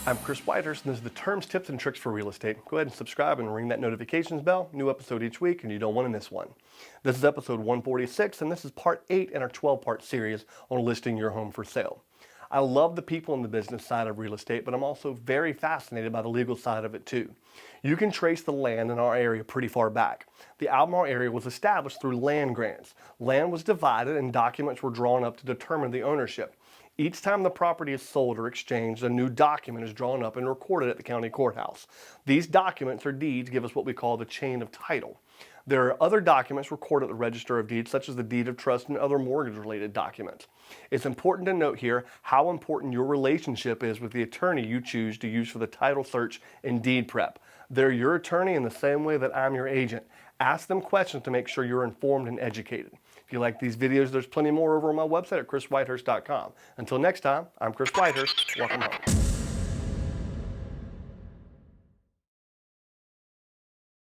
I'm Chris Whitehurst, and this is the Terms, Tips, and Tricks for Real Estate. Go ahead and subscribe and ring that notifications bell. New episode each week, and you don't want to miss one. This is episode 146, and this is part 8 in our 12-part series on listing your home for sale. I love the people in the business side of real estate, but I'm also very fascinated by the legal side of it too. You can trace the land in our area pretty far back. The Albemarle area was established through land grants. Land was divided and documents were drawn up to determine the ownership. Each time the property is sold or exchanged, a new document is drawn up and recorded at the county courthouse. These documents or deeds give us what we call the chain of title. There are other documents recorded at the Register of Deeds, such as the deed of trust and other mortgage-related documents. It's important to note here how important your relationship is with the attorney you choose to use for the title search and deed prep. They're your attorney in the same way that I'm your agent. Ask them questions to make sure you're informed and educated. If you like these videos, there's plenty more over on my website at chriswhitehurst.com. Until next time, I'm Chris Whitehurst. Welcome home.